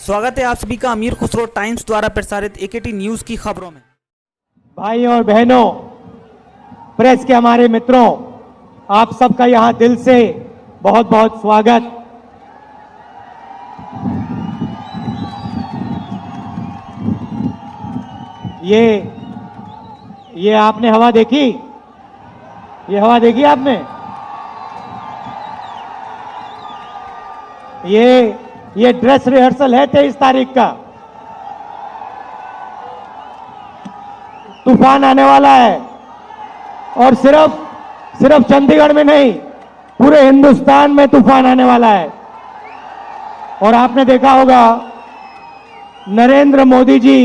स्वागत है आप सभी का अमीर खुसरो टाइम्स द्वारा प्रसारित एकेटी न्यूज की खबरों में। भाई और बहनों, प्रेस के हमारे मित्रों, आप सबका यहां दिल से बहुत बहुत स्वागत। ये आपने हवा देखी? ये हवा देखी आपने? ये ड्रेस रिहर्सल है 23 तारीख का। तूफान आने वाला है और सिर्फ चंडीगढ़ में नहीं, पूरे हिंदुस्तान में तूफान आने वाला है। और आपने देखा होगा नरेंद्र मोदी जी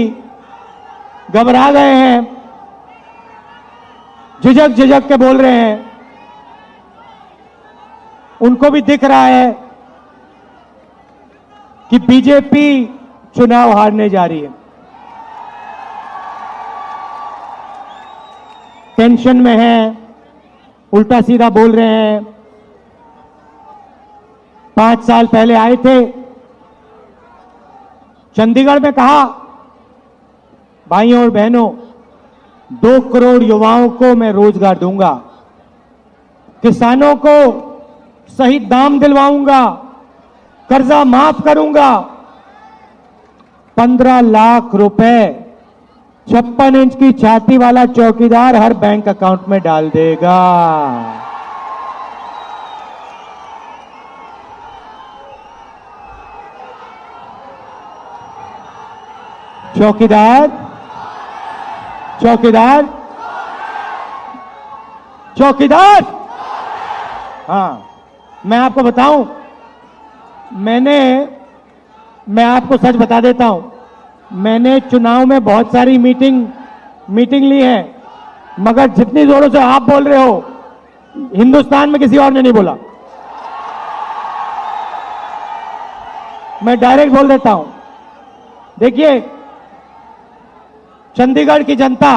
घबरा गए हैं, झिझक के बोल रहे हैं। उनको भी दिख रहा है कि बीजेपी चुनाव हारने जा रही है। टेंशन में है, उल्टा सीधा बोल रहे हैं। 5 साल पहले आए थे, चंडीगढ़ में कहा, भाइयों और बहनों, 2 करोड़ युवाओं को मैं रोजगार दूंगा, किसानों को सही दाम दिलवाऊंगा, कर्जा माफ करूंगा, 15 लाख रुपए 56 इंच की छाती वाला चौकीदार हर बैंक अकाउंट में डाल देगा। चौकीदार चौकीदार चौकीदार। हाँ, मैं आपको बताऊं, मैं आपको सच बता देता हूं, मैंने चुनाव में बहुत सारी मीटिंग ली है, मगर जितनी जोरों से आप बोल रहे हो, हिंदुस्तान में किसी और ने नहीं बोला। मैं डायरेक्ट बोल देता हूं। देखिए, चंडीगढ़ की जनता,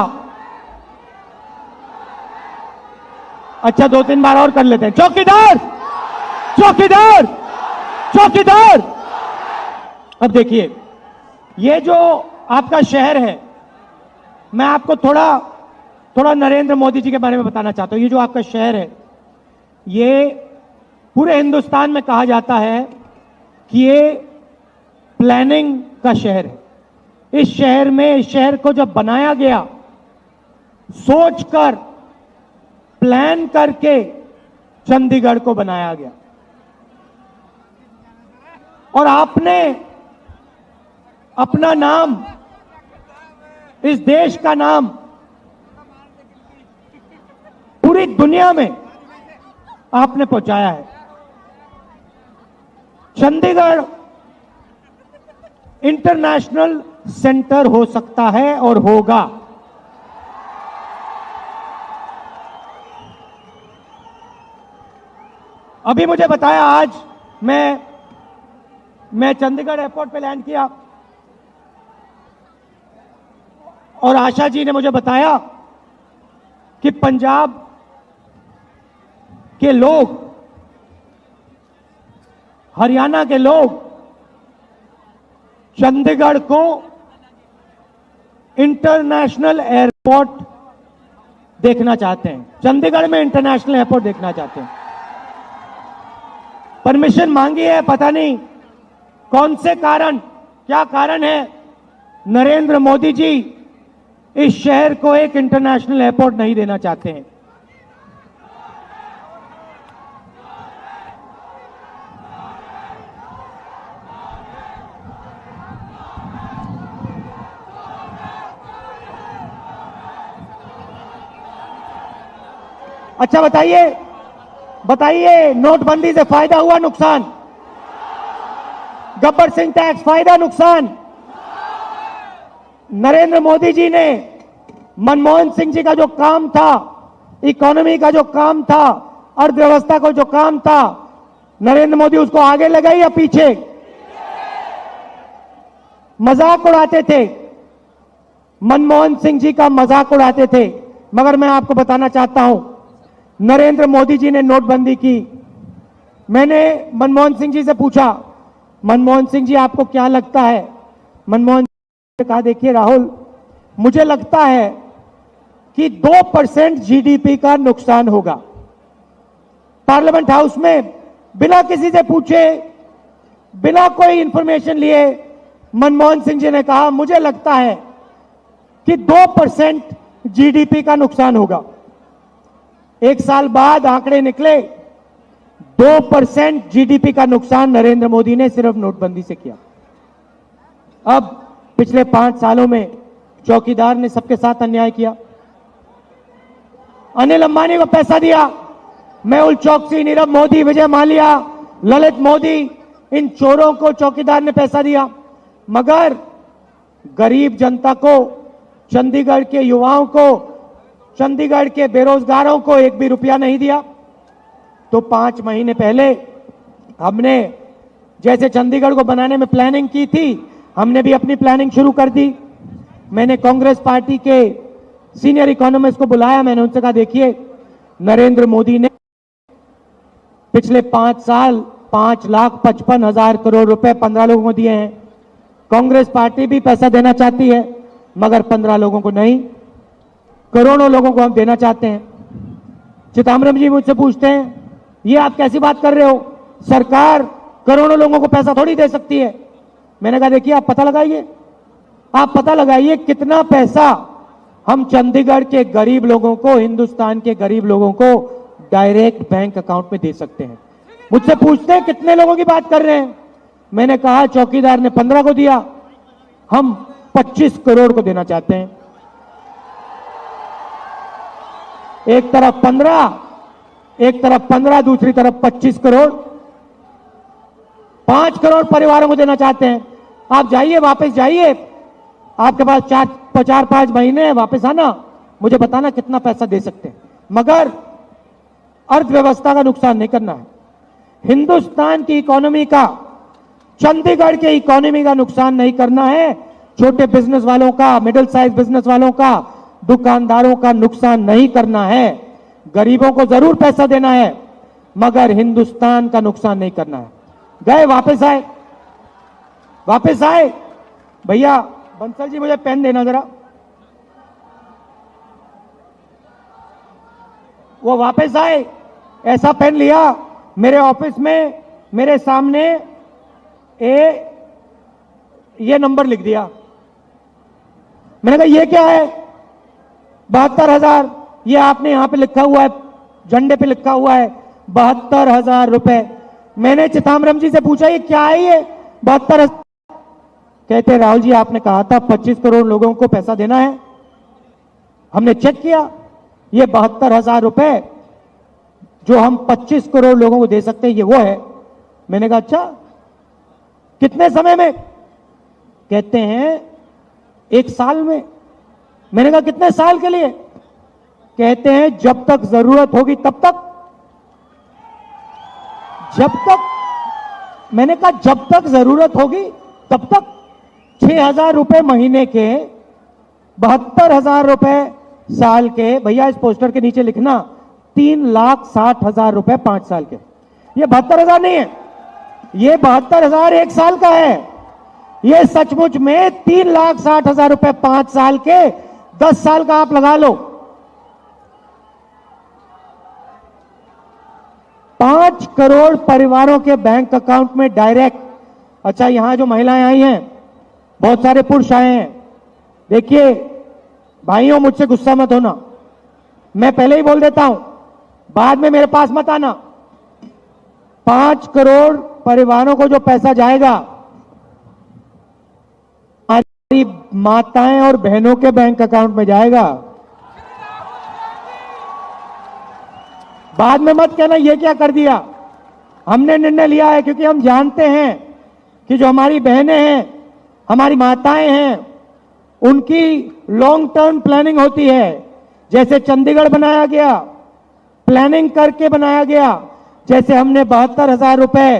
अच्छा 2-3 बार और कर लेते हैं। चौकीदार चौकीदार चौकीदार। अब देखिए, ये जो आपका शहर है, मैं आपको थोड़ा नरेंद्र मोदी जी के बारे में बताना चाहता हूं। ये जो आपका शहर है, ये पूरे हिंदुस्तान में कहा जाता है कि ये प्लानिंग का शहर है। इस शहर को जब बनाया गया, सोचकर, प्लान करके चंडीगढ़ को बनाया गया। और आपने अपना नाम, इस देश का नाम पूरी दुनिया में आपने पहुंचाया है। चंडीगढ़ इंटरनेशनल सेंटर हो सकता है और होगा। अभी मुझे बताया, आज मैं चंडीगढ़ एयरपोर्ट पे लैंड किया और आशा जी ने मुझे बताया कि पंजाब के लोग, हरियाणा के लोग चंडीगढ़ को इंटरनेशनल एयरपोर्ट देखना चाहते हैं। चंडीगढ़ में इंटरनेशनल एयरपोर्ट देखना चाहते हैं। परमिशन मांगी है, पता नहीं कौन से कारण, क्या कारण है, नरेंद्र मोदी जी इस शहर को एक इंटरनेशनल एयरपोर्ट नहीं देना चाहते हैं। अच्छा बताइए, नोटबंदी से फायदा हुआ, नुकसान? गब्बर सिंह टैक्स फायदा, नुकसान? नरेंद्र मोदी जी ने मनमोहन सिंह जी का जो काम था, इकोनॉमी का जो काम था, अर्थव्यवस्था का जो काम था, नरेंद्र मोदी उसको आगे ले गए या पीछे? मजाक उड़ाते थे, मनमोहन सिंह जी का मजाक उड़ाते थे। मगर मैं आपको बताना चाहता हूं, नरेंद्र मोदी जी ने नोटबंदी की। मैंने मनमोहन सिंह जी से पूछा मनमोहन सिंह जी आपको क्या लगता है? मनमोहन सिंह ने कहा देखिए राहुल, मुझे लगता है कि 2% जीडीपी का नुकसान होगा। पार्लियामेंट हाउस में बिना किसी से पूछे, बिना कोई इंफॉर्मेशन लिए मनमोहन सिंह जी ने कहा मुझे लगता है कि 2% जीडीपी का नुकसान होगा। एक साल बाद आंकड़े निकले, 2% जीडीपी का नुकसान नरेंद्र मोदी ने सिर्फ नोटबंदी से किया। अब पिछले 5 सालों में चौकीदार ने सबके साथ अन्याय किया। अनिल अंबानी को पैसा दिया, मेहुल चोकसी, नीरव मोदी, विजय माल्या, ललित मोदी, इन चोरों को चौकीदार ने पैसा दिया, मगर गरीब जनता को, चंडीगढ़ के युवाओं को, चंडीगढ़ के बेरोजगारों को एक भी रुपया नहीं दिया। तो 5 महीने पहले हमने जैसे चंडीगढ़ को बनाने में प्लानिंग की थी, हमने भी अपनी प्लानिंग शुरू कर दी। मैंने कांग्रेस पार्टी के सीनियर इकोनॉमिस्ट को बुलाया, मैंने उनसे कहा देखिए नरेंद्र मोदी ने पिछले 5 साल 5,55,000 करोड़ रुपए 15 लोगों को दिए हैं। कांग्रेस पार्टी भी पैसा देना चाहती है, मगर 15 लोगों को नहीं, करोड़ों लोगों को हम देना चाहते हैं। चिदम्बरम जी मुझसे पूछते हैं ये आप कैसी बात कर रहे हो, सरकार करोड़ों लोगों को पैसा थोड़ी दे सकती है। मैंने कहा देखिए आप पता लगाइए कितना पैसा हम चंडीगढ़ के गरीब लोगों को, हिंदुस्तान के गरीब लोगों को डायरेक्ट बैंक अकाउंट में दे सकते हैं। मुझसे पूछते हैं कितने लोगों की बात कर रहे हैं, मैंने कहा चौकीदार ने 15 को दिया, हम 25 करोड़ को देना चाहते हैं। एक तरफ 15, दूसरी तरफ 25 करोड़, 5 करोड़ परिवारों को देना चाहते हैं। आप जाइए, वापस जाइए, आपके पास 4-5 महीने हैं, वापस आना, मुझे बताना कितना पैसा दे सकते हैं, मगर अर्थव्यवस्था का नुकसान नहीं करना है। हिंदुस्तान की इकोनॉमी का, चंडीगढ़ के इकोनॉमी का नुकसान नहीं करना है। छोटे बिजनेस वालों का, मिडिल साइज बिजनेस वालों का, दुकानदारों का नुकसान नहीं करना है। गरीबों को जरूर पैसा देना है, मगर हिंदुस्तान का नुकसान नहीं करना है। गए, वापस आए। भैया बंसल जी मुझे पेन देना जरा। वो वापस आए, ऐसा पेन लिया, मेरे ऑफिस में मेरे सामने ये नंबर लिख दिया। मैंने कहा ये क्या है? 72,000। ये आपने यहां पे लिखा हुआ है, झंडे पे लिखा हुआ है 72,000 रुपए। मैंने चिदम्बरम जी से पूछा ये क्या है ये 72,000? कहते राहुल जी आपने कहा था 25 करोड़ लोगों को पैसा देना है, हमने चेक किया, ये 72,000 रुपए जो हम 25 करोड़ लोगों को दे सकते हैं ये वो है। मैंने कहा अच्छा, कितने समय में? कहते हैं 1 साल में। मैंने कहा कितने साल के लिए? कहते हैं जब तक जरूरत होगी तब तक। मैंने कहा जब तक जरूरत होगी तब तक। 6,000 रुपए महीने के, 72,000 रुपए साल के। भैया इस पोस्टर के नीचे लिखना 3,60,000 रुपए 5 साल के। ये 72,000 नहीं है, ये 72,000 1 साल का है। ये सचमुच में 3,60,000 रुपए 5 साल के, 10 साल का आप लगा लो। 5 करोड़ परिवारों के बैंक अकाउंट में डायरेक्ट। अच्छा, यहां जो महिलाएं आई हैं, बहुत सारे पुरुष आए हैं। देखिए भाइयों, मुझसे गुस्सा मत होना, मैं पहले ही बोल देता हूं, बाद में मेरे पास मत आना। 5 करोड़ परिवारों को जो पैसा जाएगा, हमारी माताएं और बहनों के बैंक अकाउंट में जाएगा। बाद में मत कहना ये क्या कर दिया। हमने निर्णय लिया है क्योंकि हम जानते हैं कि जो हमारी बहनें हैं, हमारी माताएं हैं, उनकी लॉन्ग टर्म प्लानिंग होती है। जैसे चंडीगढ़ बनाया गया, प्लानिंग करके बनाया गया, जैसे हमने 72,000 रुपए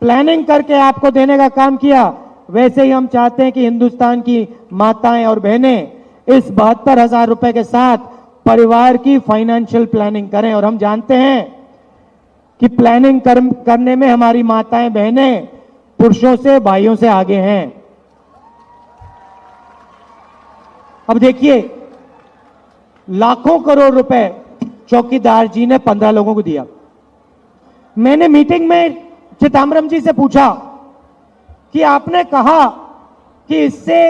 प्लानिंग करके आपको देने का काम किया, वैसे ही हम चाहते हैं कि हिंदुस्तान की माताएं और बहनें इस 72,000 रुपए के साथ परिवार की फाइनेंशियल प्लानिंग करें। और हम जानते हैं कि प्लानिंग करने में हमारी माताएं बहनें पुरुषों से, भाइयों से आगे हैं। अब देखिए, लाखों करोड़ रुपए चौकीदार जी ने 15 लोगों को दिया। मैंने मीटिंग में चिदम्बरम जी से पूछा कि आपने कहा कि इससे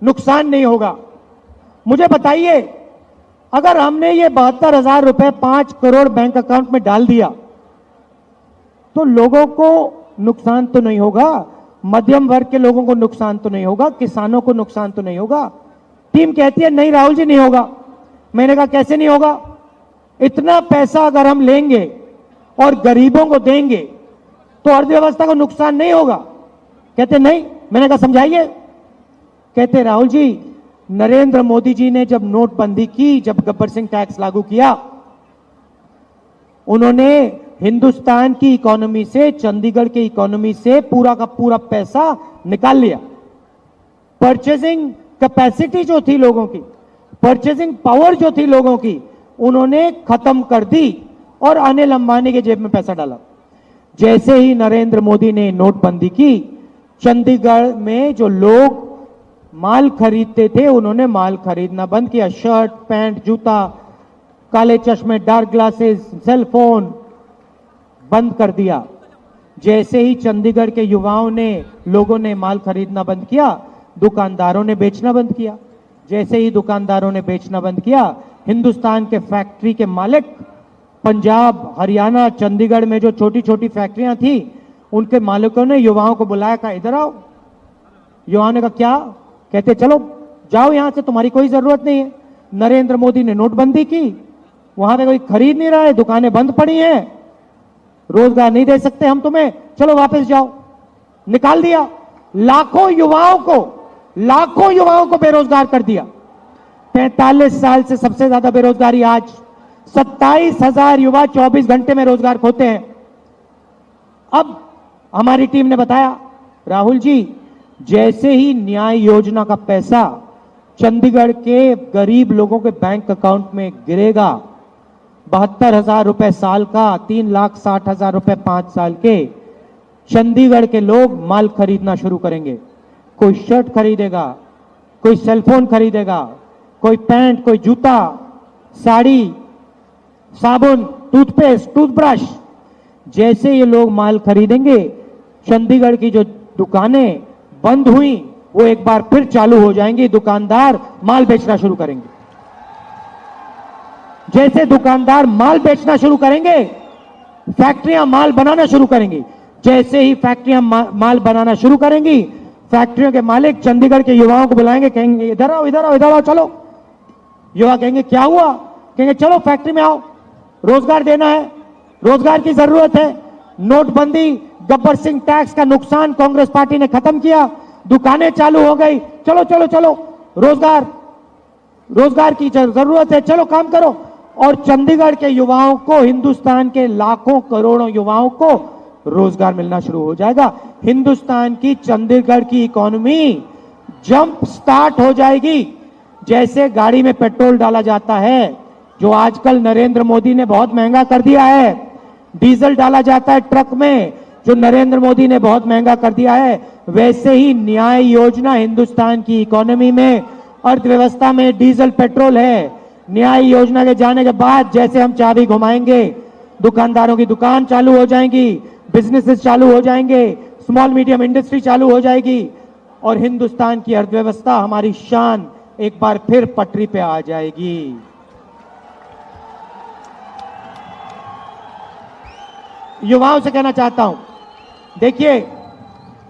नुकसान नहीं होगा, मुझे बताइए, अगर हमने ये 72,000 रुपए 5 करोड़ बैंक अकाउंट में डाल दिया तो लोगों को नुकसान तो नहीं होगा, मध्यम वर्ग के लोगों को नुकसान तो नहीं होगा, किसानों को नुकसान तो नहीं होगा। टीम कहती है नहीं राहुल जी, नहीं होगा। मैंने कहा कैसे नहीं होगा? इतना पैसा अगर हम लेंगे और गरीबों को देंगे तो अर्थव्यवस्था को नुकसान नहीं होगा। कहते नहीं। मैंने कहा समझाइए। कहते राहुल जी, नरेंद्र मोदी जी ने जब नोटबंदी की, जब गब्बर सिंह टैक्स लागू किया, उन्होंने हिंदुस्तान की इकोनॉमी से, चंडीगढ़ की इकोनॉमी से पूरा का पूरा पैसा निकाल लिया। परचेजिंग कैपेसिटी जो थी लोगों की, परचेजिंग पावर जो थी लोगों की, उन्होंने खत्म कर दी और अनिल अंबानी के जेब में पैसा डाला। जैसे ही नरेंद्र मोदी ने नोटबंदी की, चंडीगढ़ में जो लोग माल खरीदते थे उन्होंने माल खरीदना बंद किया। शर्ट, पैंट, जूता, काले चश्मे, डार्क ग्लासेस, सेल फोन बंद कर दिया। जैसे ही चंडीगढ़ के युवाओं ने, लोगों ने माल खरीदना बंद किया, दुकानदारों ने बेचना बंद किया। जैसे ही दुकानदारों ने बेचना बंद किया, हिंदुस्तान के फैक्ट्री के मालिक, पंजाब, हरियाणा, चंडीगढ़ में जो छोटी छोटी फैक्ट्रियां थी, उनके मालिकों ने युवाओं को बुलाया, कहा इधर आओ। युवाओं ने कहा क्या? कहते चलो जाओ यहां से, तुम्हारी कोई जरूरत नहीं है। नरेंद्र मोदी ने नोटबंदी की, वहां पे कोई खरीद नहीं रहा है, दुकानें बंद पड़ी हैं, रोजगार नहीं दे सकते हम तुम्हें, चलो वापस जाओ। निकाल दिया। लाखों युवाओं को बेरोजगार कर दिया। 45 साल से सबसे ज्यादा बेरोजगारी आज। 27,000 युवा 24 घंटे में रोजगार खोते हैं। अब हमारी टीम ने बताया राहुल जी, जैसे ही न्याय योजना का पैसा चंडीगढ़ के गरीब लोगों के बैंक अकाउंट में गिरेगा, 72,000 रुपए साल का, 3,60,000 रुपए 5 साल के, चंडीगढ़ के लोग माल खरीदना शुरू करेंगे। कोई शर्ट खरीदेगा, कोई सेलफोन खरीदेगा, कोई पैंट, कोई जूता, साड़ी, साबुन, टूथपेस्ट, टूथब्रश। जैसे ये लोग माल खरीदेंगे, चंडीगढ़ की जो दुकानें बंद हुई वो एक बार फिर चालू हो जाएंगी। दुकानदार माल बेचना शुरू करेंगे। जैसे दुकानदार माल बेचना शुरू करेंगे, फैक्ट्रियां माल बनाना शुरू करेंगी। जैसे ही फैक्ट्रियां माल बनाना शुरू करेंगी, फैक्ट्रियों के मालिक चंडीगढ़ के युवाओं को बुलाएंगे, कहेंगे इधर आओ, इधर आओ, इधर आओ, चलो। युवा कहेंगे क्या हुआ? कहेंगे चलो फैक्ट्री में आओ, रोजगार देना है, रोजगार की जरूरत है। नोटबंदी, गब्बर सिंह टैक्स का नुकसान कांग्रेस पार्टी ने खत्म किया, दुकानें चालू हो गई, चलो चलो चलो, रोजगार की जरूरत है, चलो काम करो। और चंडीगढ़ के युवाओं को, हिंदुस्तान के लाखों करोड़ों युवाओं को रोजगार मिलना शुरू हो जाएगा। हिंदुस्तान की, चंडीगढ़ की इकोनॉमी जंप स्टार्ट हो जाएगी। जैसे गाड़ी में पेट्रोल डाला जाता है, जो आजकल नरेंद्र मोदी ने बहुत महंगा कर दिया है, डीजल डाला जाता है ट्रक में, जो नरेंद्र मोदी ने बहुत महंगा कर दिया है, वैसे ही न्याय योजना हिंदुस्तान की इकोनॉमी में, अर्थव्यवस्था में डीजल पेट्रोल है। न्याय योजना के जाने के बाद जैसे हम चाबी घुमाएंगे, दुकानदारों की दुकान चालू हो जाएंगी, बिजनेसेस चालू हो जाएंगे, स्मॉल मीडियम इंडस्ट्री चालू हो जाएगी और हिंदुस्तान की अर्थव्यवस्था, हमारी शान एक बार फिर पटरी पे आ जाएगी। युवाओं से कहना चाहता हूं, देखिए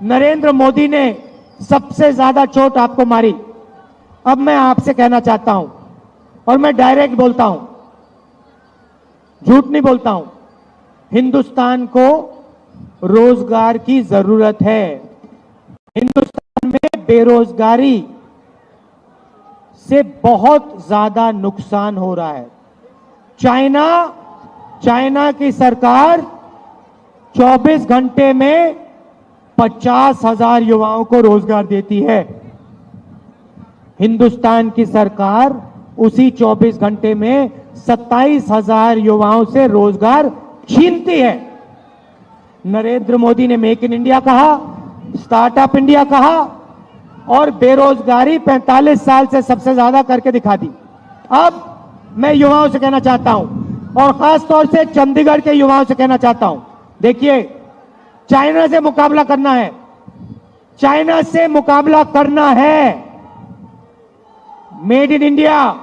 नरेंद्र मोदी ने सबसे ज्यादा चोट आपको मारी। अब मैं आपसे कहना चाहता हूं, और मैं डायरेक्ट बोलता हूं, झूठ नहीं बोलता हूं, हिंदुस्तान को रोजगार की जरूरत है। हिंदुस्तान में बेरोजगारी से बहुत ज्यादा नुकसान हो रहा है। चाइना की सरकार 24 घंटे में 50,000 युवाओं को रोजगार देती है। हिंदुस्तान की सरकार उसी 24 घंटे में 27,000 युवाओं से रोजगार छीनती है। नरेंद्र मोदी ने मेक इन इंडिया कहा, स्टार्टअप इंडिया कहा और बेरोजगारी 45 साल से सबसे ज्यादा करके दिखा दी। अब मैं युवाओं से कहना चाहता हूं और खास तौर से चंडीगढ़ के युवाओं से कहना चाहता हूं, देखिए चाइना से मुकाबला करना है, चाइना से मुकाबला करना है। Made in India,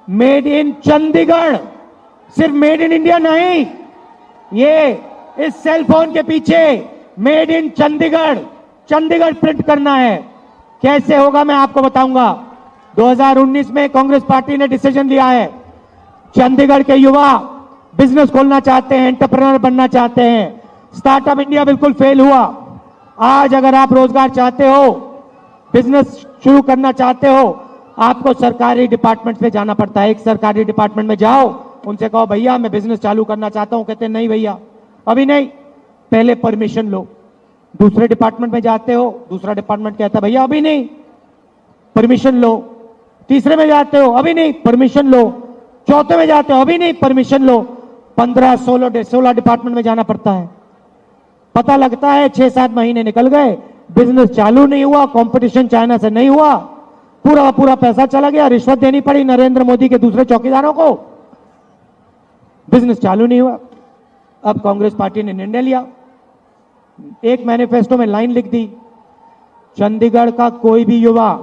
made in Chandigarh, सिर्फ मेड इन इंडिया नहीं, ये इस सेल फोन के पीछे made in Chandigarh, Chandigarh print करना है। कैसे होगा मैं आपको बताऊंगा। 2019 में कांग्रेस पार्टी ने डिसीजन लिया है, चंडीगढ़ के युवा बिजनेस खोलना चाहते हैं, एंटरप्रेन्योर बनना चाहते हैं। स्टार्टअप इंडिया बिल्कुल फेल हुआ। आज अगर आप रोजगार चाहते हो, बिजनेस शुरू करना चाहते हो, आपको सरकारी डिपार्टमेंट में जाना पड़ता है। एक सरकारी डिपार्टमेंट में जाओ, उनसे कहो भैया मैं बिजनेस चालू करना चाहता हूं, कहते हैं नहीं भैया अभी नहीं, पहले परमिशन लो। दूसरे डिपार्टमेंट में जाते हो, दूसरा डिपार्टमेंट कहता है भैया अभी नहीं, परमिशन लो। तीसरे में जाते हो, अभी नहीं, परमिशन लो। चौथे में जाते हो, अभी नहीं, परमिशन लो। 15-16 डिपार्टमेंट में जाना पड़ता है। पता लगता है 6-7 महीने निकल गए, बिजनेस चालू नहीं हुआ, कंपटीशन चाइना से नहीं हुआ, पूरा पैसा चला गया, रिश्वत देनी पड़ी नरेंद्र मोदी के दूसरे चौकीदारों को, बिजनेस चालू नहीं हुआ। अब कांग्रेस पार्टी ने निर्णय लिया, एक मैनिफेस्टो में लाइन लिख दी, चंडीगढ़ का कोई भी युवा,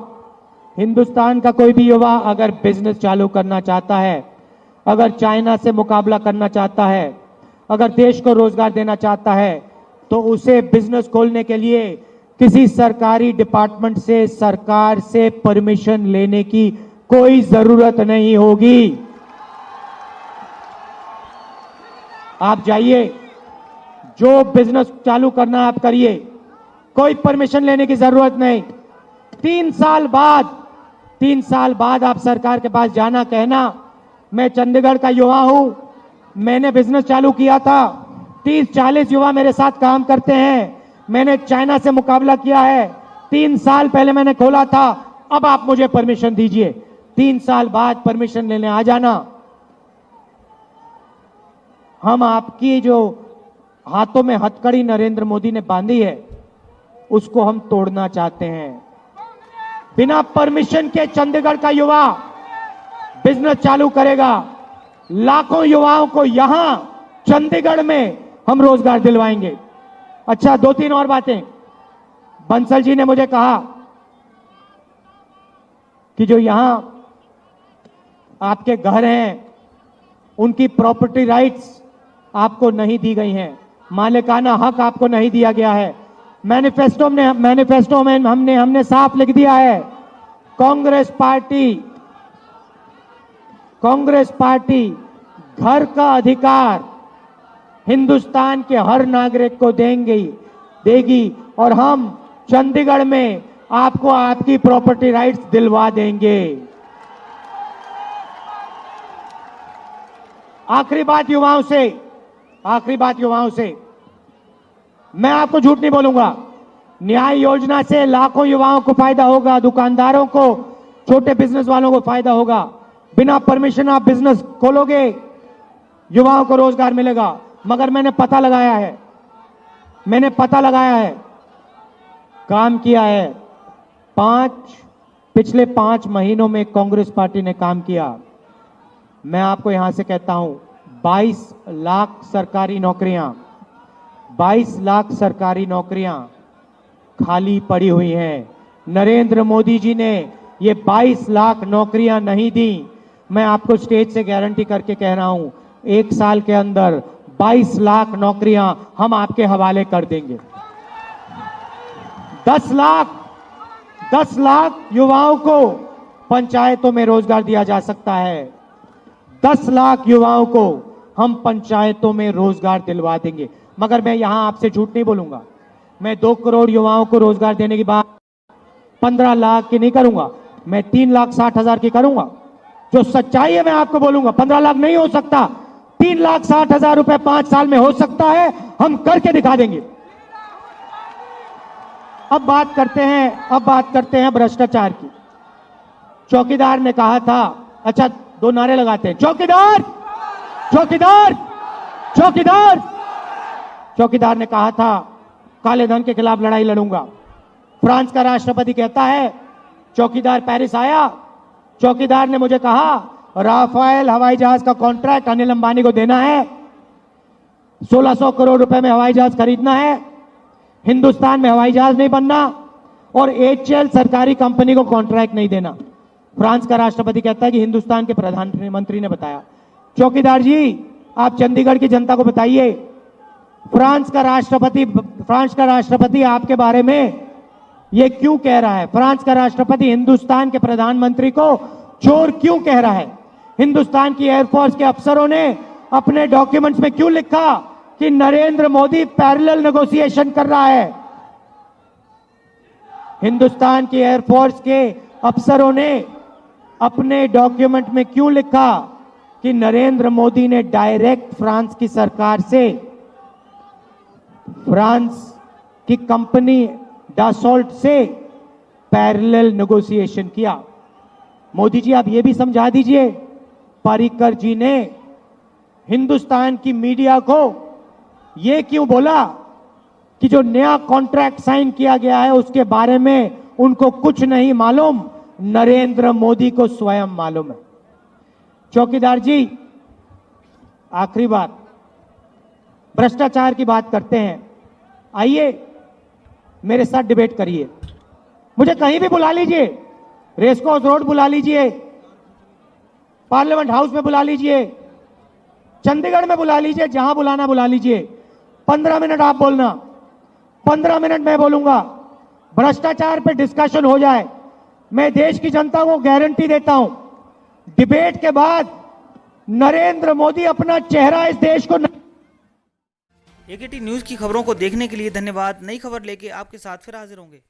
हिंदुस्तान का कोई भी युवा अगर बिजनेस चालू करना चाहता है, अगर चाइना से मुकाबला करना चाहता है, अगर देश को रोजगार देना चाहता है, तो उसे बिजनेस खोलने के लिए किसी सरकारी डिपार्टमेंट से, सरकार से परमिशन लेने की कोई जरूरत नहीं होगी। आप जाइए, जो बिजनेस चालू करना है आप करिए, कोई परमिशन लेने की जरूरत नहीं। 3 साल बाद आप सरकार के पास जाना, कहना मैं चंडीगढ़ का युवा हूं, मैंने बिजनेस चालू किया था, 30-40 युवा मेरे साथ काम करते हैं, मैंने चाइना से मुकाबला किया है, 3 साल पहले मैंने खोला था, अब आप मुझे परमिशन दीजिए। 3 साल बाद परमिशन लेने आ जाना। हम आपकी जो हाथों में हथकड़ी नरेंद्र मोदी ने बांधी है, उसको हम तोड़ना चाहते हैं। बिना परमिशन के चंडीगढ़ का युवा बिजनेस चालू करेगा, लाखों युवाओं को यहां चंडीगढ़ में हम रोजगार दिलवाएंगे। अच्छा, 2-3 और बातें। बंसल जी ने मुझे कहा कि जो यहां आपके घर हैं, उनकी प्रॉपर्टी राइट्स आपको नहीं दी गई हैं, मालिकाना हक आपको नहीं दिया गया है। मैनिफेस्टो में हमने साफ लिख दिया है, कांग्रेस पार्टी घर का अधिकार हिंदुस्तान के हर नागरिक को देगी और हम चंडीगढ़ में आपको आपकी प्रॉपर्टी राइट्स दिलवा देंगे। आखिरी बात युवाओं से, मैं आपको झूठ नहीं बोलूंगा, न्याय योजना से लाखों युवाओं को फायदा होगा, दुकानदारों को, छोटे बिजनेस वालों को फायदा होगा। बिना परमिशन आप बिजनेस खोलोगे, युवाओं को रोजगार मिलेगा। मगर मैंने पता लगाया है, काम किया है, पिछले 5 महीनों में कांग्रेस पार्टी ने काम किया। मैं आपको यहां से कहता हूं, 22 लाख सरकारी नौकरियां खाली पड़ी हुई हैं। नरेंद्र मोदी जी ने ये 22 लाख नौकरियां नहीं दी। मैं आपको स्टेज से गारंटी करके कह रहा हूं, 1 साल के अंदर 22 लाख नौकरियां हम आपके हवाले कर देंगे। 10 लाख युवाओं को पंचायतों में रोजगार दिया जा सकता है। 10 लाख युवाओं को हम पंचायतों में रोजगार दिलवा देंगे। मगर मैं यहां आपसे झूठ नहीं बोलूंगा, मैं 2 करोड़ युवाओं को रोजगार देने की बात 15 लाख की नहीं करूंगा, मैं 3,60,000 की करूंगा। जो सच्चाई है मैं आपको बोलूंगा, 15 लाख नहीं हो सकता, 3,60,000 रुपए 5 साल में हो सकता है, हम करके दिखा देंगे। अब बात करते हैं भ्रष्टाचार की। चौकीदार ने कहा था, अच्छा 2 नारे लगाते हैं, चौकीदार चौकीदार चौकीदार। चौकीदार ने कहा था काले धन के खिलाफ लड़ाई लड़ूंगा। फ्रांस का राष्ट्रपति कहता है चौकीदार पेरिस आया, चौकीदार ने मुझे कहा राफेल हवाई जहाज का कॉन्ट्रैक्ट अनिल अंबानी को देना है, 1600 करोड़ रुपए में हवाई जहाज खरीदना है, हिंदुस्तान में हवाई जहाज नहीं बनना और एचएएल सरकारी कंपनी को कॉन्ट्रैक्ट नहीं देना। फ्रांस का राष्ट्रपति कहता है कि हिंदुस्तान के प्रधानमंत्री ने बताया। चौकीदार जी आप चंडीगढ़ की जनता को बताइए, फ्रांस का राष्ट्रपति आपके बारे में ये क्यों कह रहा है? फ्रांस का राष्ट्रपति हिंदुस्तान के प्रधानमंत्री को चोर क्यों कह रहा है? हिंदुस्तान की एयरफोर्स के अफसरों ने अपने डॉक्यूमेंट्स में क्यों लिखा कि नरेंद्र मोदी पैरेलल नेगोशिएशन कर रहा है? हिंदुस्तान की एयरफोर्स के अफसरों ने अपने डॉक्यूमेंट में क्यों लिखा कि नरेंद्र मोदी ने डायरेक्ट फ्रांस की सरकार से फ्रांस की कंपनी डासॉल्ट से पैरेलल नेगोशिएशन किया? मोदी जी आप ये भी समझा दीजिए, पर्रिकर जी ने हिंदुस्तान की मीडिया को ये क्यों बोला कि जो नया कॉन्ट्रैक्ट साइन किया गया है उसके बारे में उनको कुछ नहीं मालूम, नरेंद्र मोदी को स्वयं मालूम है। चौकीदार जी आखिरी बात, भ्रष्टाचार की बात करते हैं, आइए मेरे साथ डिबेट करिए, मुझे कहीं भी बुला लीजिए, रेसकोर्स रोड बुला लीजिए, पार्लियामेंट हाउस में बुला लीजिए, चंडीगढ़ में बुला लीजिए, जहां बुलाना बुला लीजिए। 15 मिनट आप बोलना, 15 मिनट मैं बोलूंगा, भ्रष्टाचार पे डिस्कशन हो जाए। मैं देश की जनता को गारंटी देता हूं, डिबेट के बाद नरेंद्र मोदी अपना चेहरा इस देश को एकेटी न्यूज की खबरों को देखने के लिए धन्यवाद। नई खबर लेके आपके साथ फिर हाजिर होंगे।